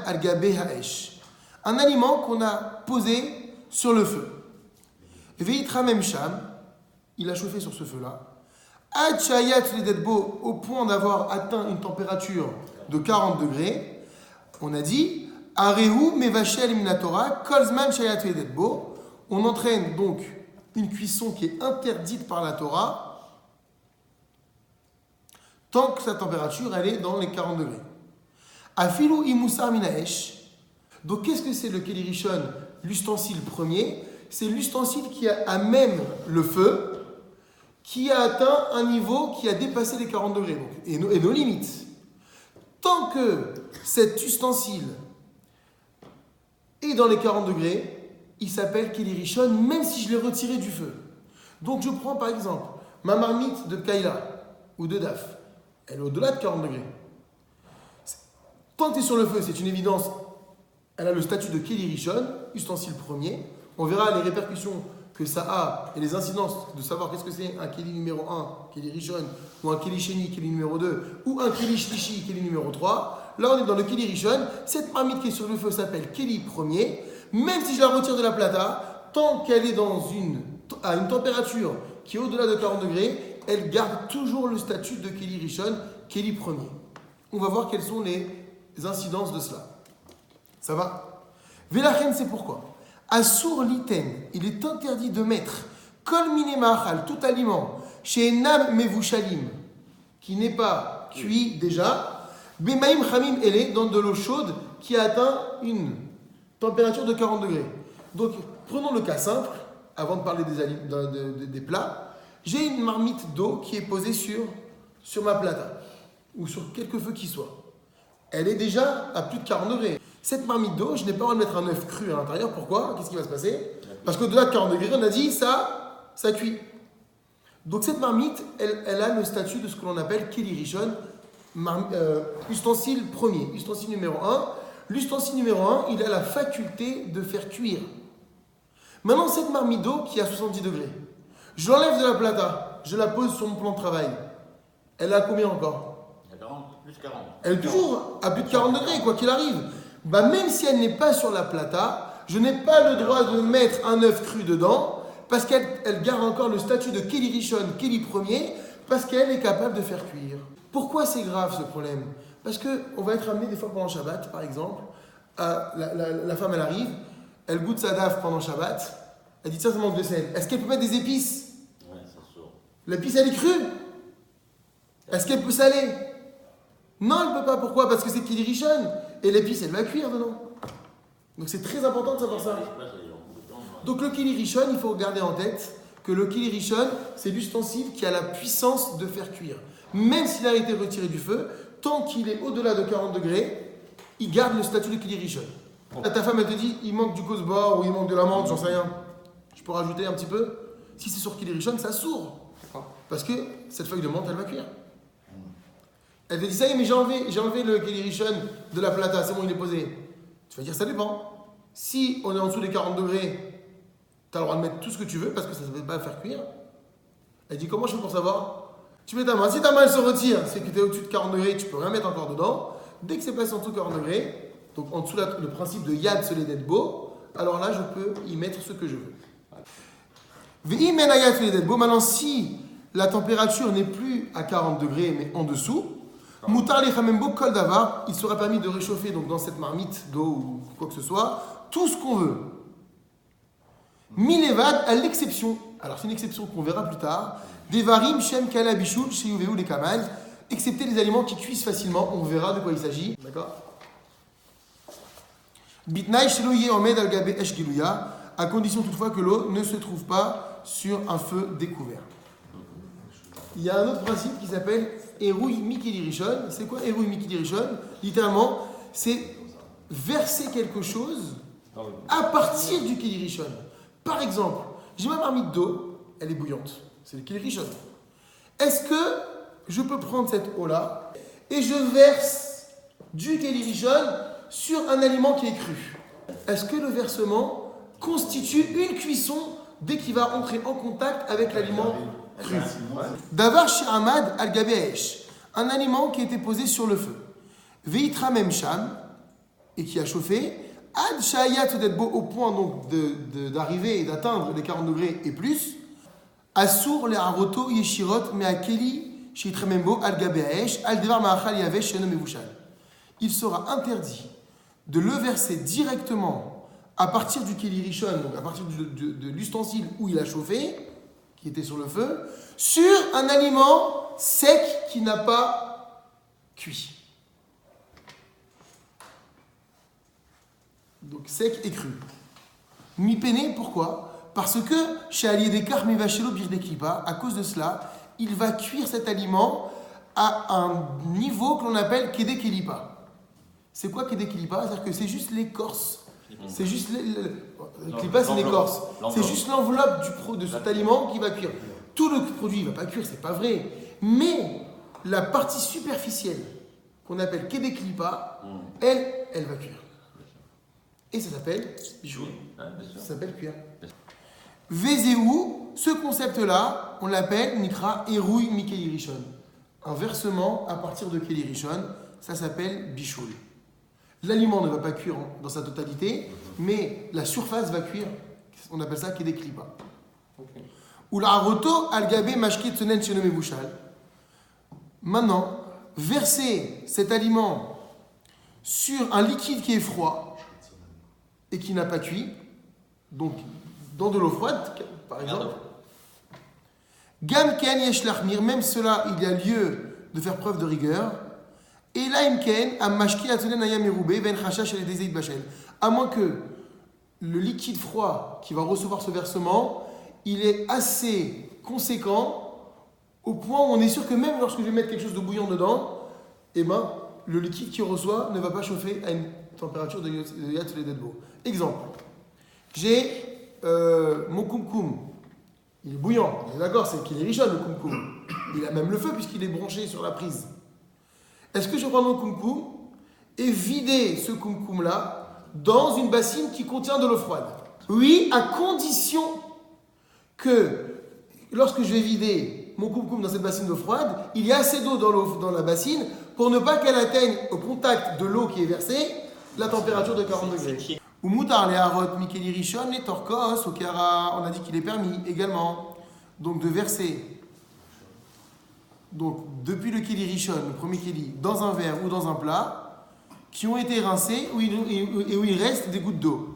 al-gabé ha'esh. Un aliment qu'on a posé sur le feu. Veitra memsham, il a chauffé sur ce feu-là. Ad shayat ledetbo, au point d'avoir atteint une température de 40 degrés. On a dit, arehu mevashel minatora, kolzman shayat ledetbo. On entraîne donc une cuisson qui est interdite par la Torah tant que sa température elle est dans les 40 degrés. Afilu imusar minaesh. Donc qu'est-ce que c'est le Keli Rishon, l'ustensile premier? C'est l'ustensile qui amène le feu, qui a atteint un niveau qui a dépassé les 40 degrés donc, et nos limites. Tant que cet ustensile est dans les 40 degrés, il s'appelle Keli Rishon, même si je l'ai retiré du feu. Donc je prends par exemple ma marmite de Kaila ou de Daf. Elle est au-delà de 40 degrés. Tant que tu es sur le feu, c'est une évidence. Elle a le statut de Keli Rishon, ustensile premier. On verra les répercussions que ça a et les incidences de savoir qu'est-ce que c'est un Keli numéro 1, Keli Rishon, ou un Keli Sheni, Keli numéro 2, ou un Keli Shlishi, Keli numéro 3. Là, on est dans le Keli Rishon. Cette marmite qui est sur le feu s'appelle Keli premier. Même si je la retire de la plata, tant qu'elle est à une température qui est au-delà de 40 degrés, elle garde toujours le statut de Keli Rishon, Keli premier. On va voir quelles sont les incidences de cela. Ça va? Velachen, c'est pourquoi. Asur liten, il est interdit de mettre kol mine ma'achal, tout aliment, chez nam mevushalim, qui n'est pas cuit déjà, bemaim chamim ele, dans de l'eau chaude qui a atteint une température de 40 degrés. Donc, prenons le cas simple, avant de parler des plats. J'ai une marmite d'eau qui est posée sur ma plata, ou sur quelque feu qui soit. Elle est déjà à plus de 40 degrés. Cette marmite d'eau, je n'ai pas le droit de mettre un œuf cru à l'intérieur. Pourquoi? Qu'est-ce qui va se passer? Parce qu'au-delà de 40 degrés, on a dit ça cuit. Donc cette marmite, elle a le statut de ce que l'on appelle Keli Rishon, ustensile premier, ustensile numéro 1. L'ustensile numéro 1, il a la faculté de faire cuire. Maintenant, cette marmite d'eau qui est à 70 degrés, je l'enlève de la plata, je la pose sur mon plan de travail. Elle est à combien encore? Plus 40. Elle est toujours à plus de 40 degrés, quoi qu'il arrive. Même si elle n'est pas sur la plata, je n'ai pas le droit de mettre un œuf cru dedans, parce qu'elle garde encore le statut de Keli Rishon, Keli premier, parce qu'elle est capable de faire cuire. Pourquoi c'est grave ce problème? Parce qu'on va être amené des fois pendant Shabbat, par exemple, la femme elle arrive, elle goûte sa daf pendant Shabbat, elle dit ça manque de sel. Est-ce qu'elle peut mettre des épices? Ouais, ça sort. L'épice elle est crue? Est-ce qu'elle peut saler? Non, elle ne peut pas. Pourquoi? Parce que c'est Keli Rishon, et l'épice elle va cuire dedans. Donc c'est très important de savoir ça. Donc le Keli Rishon, il faut garder en tête que le Keli Rishon, c'est l'ustensile qui a la puissance de faire cuire. Même s'il a été retiré du feu, tant qu'il est au-delà de 40 degrés, il garde le statut de Keli Rishon. Ta femme, elle te dit, il manque du cosbor ou il manque de la menthe, j'en sais rien. Je peux rajouter un petit peu? Si c'est sur Keli Rishon, ça sourd. Parce que cette feuille de menthe, elle va cuire. Elle te dit, ça y est, mais j'ai enlevé le Keli Rishon de la plata, c'est bon, il est posé. Tu vas dire, ça dépend. Si on est en dessous des 40 degrés, tu as le droit de mettre tout ce que tu veux parce que ça ne va pas faire cuire. Elle dit, comment je fais pour savoir? Tu mets ta main. Si ta main elle se retire, c'est que tu es au-dessus de 40 degrés, tu peux rien mettre encore dedans. Dès que c'est passé en dessous de 40 degrés, donc en dessous le principe de Yad Soledet Bo, alors là je peux y mettre ce que je veux. Maintenant, si la température n'est plus à 40 degrés mais en dessous, Moutar les Chamembo Kol Davar, il sera permis de réchauffer donc dans cette marmite d'eau ou quoi que ce soit, tout ce qu'on veut. Milevad, à l'exception, alors c'est une exception qu'on verra plus tard, des varim, shem, kala, bishul, sheyuveu, les kamal, excepté les aliments qui cuisent facilement, on verra de quoi il s'agit. D'accord? Bitnaï, sheloye, omed, al gabe, esh gilouya, à condition toutefois que l'eau ne se trouve pas sur un feu découvert. Il y a un autre principe qui s'appelle Eruy Mikili Rishon. C'est quoi Eruy Mikili Rishon? Littéralement, c'est verser quelque chose à partir du Keli Rishon. Par exemple, j'ai ma marmite d'eau, elle est bouillante. C'est le Keli Rishon. Est-ce que je peux prendre cette eau-là et je verse du Keli Rishon sur un aliment qui est cru? Est-ce que le versement constitue une cuisson dès qu'il va entrer en contact avec l'aliment cru? Davar Shi'amad al-Gabeesh, un aliment qui était posé sur le feu. Veitra Memsham, et qui a chauffé, Ad Shayat Sedetbo, au point donc d'arriver et d'atteindre les 40 degrés et plus, Assour le Haroto Yeshirot Meakeli Shitremembo Al Gabeaesh Al Devar Maachal Yavesh Shenom Mevushal. Il sera interdit de le verser directement à partir du Keli Rishon, donc à partir de l'ustensile où il a chauffé, qui était sur le feu, sur un aliment sec qui n'a pas cuit. Donc sec et cru. Mi-péné, pourquoi ? Parce que chez Ali Dekar Mevachelo Birdeklipa, à cause de cela, il va cuire cet aliment à un niveau que l'on appelle Kede Kelipa. C'est quoi Kede Kelipa ? C'est-à-dire que c'est juste l'écorce. C'est juste Klipa, c'est l'écorce. C'est juste l'enveloppe de cet aliment qui va cuire. Tout le produit ne va pas cuire, c'est pas vrai. Mais la partie superficielle, qu'on appelle Kede Kelipa, elle va cuire. Et ça s'appelle bichoul. Ça s'appelle cuire. Vezéou, ce concept-là, on l'appelle Nikra Erouy Mikeli Rishon. Un versement à partir de Keli Rishon, ça s'appelle bichoul. L'aliment ne va pas cuire dans sa totalité, mais la surface va cuire. On appelle ça Kede Klipa. Ou la roto algabé mashkit tsenen shenom mevushal. Maintenant, verser cet aliment sur un liquide qui est froid et qui n'a pas cuit, donc dans de l'eau froide, par exemple. Gam ken yesh lachmir, même cela, il y a lieu de faire preuve de rigueur. Et là, à moins que le liquide froid qui va recevoir ce versement, il est assez conséquent au point où on est sûr que même lorsque je vais mettre quelque chose de bouillant dedans, eh ben, le liquide qui reçoit ne va pas chauffer à une température de Yat Sedetbo. Exemple, j'ai mon kumkum, il est bouillant, on est d'accord, c'est qu'il est riche le kumkum. Il a même le feu puisqu'il est branché sur la prise. Est-ce que je prends mon kumkum et vider ce kumkum-là dans une bassine qui contient de l'eau froide ? Oui, à condition que lorsque je vais vider mon kumkum dans cette bassine d'eau froide, il y a assez d'eau dans la bassine pour ne pas qu'elle atteigne au contact de l'eau qui est versée la température de 40 degrés. Ou moutar les harot mikeli rishon les torkos au kara, on a dit qu'il est permis également donc de verser. Donc, depuis le Keli Rishon, le premier Keli, dans un verre ou dans un plat, qui ont été rincés et où il reste des gouttes d'eau.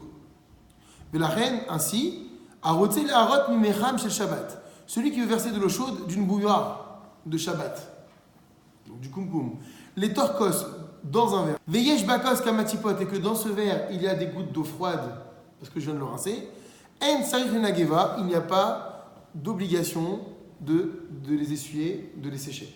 Mais la reine, ainsi, a roté les harot mimecham shel Shabbat. Celui qui veut verser de l'eau chaude d'une bouilloire de Shabbat, donc du kumkum. Les torkos dans un verre. Veyesh bakos kamatipot, et que dans ce verre, il y a des gouttes d'eau froide, parce que je viens de le rincer. En sarich lenageva, il n'y a pas d'obligation de les essuyer, de les sécher.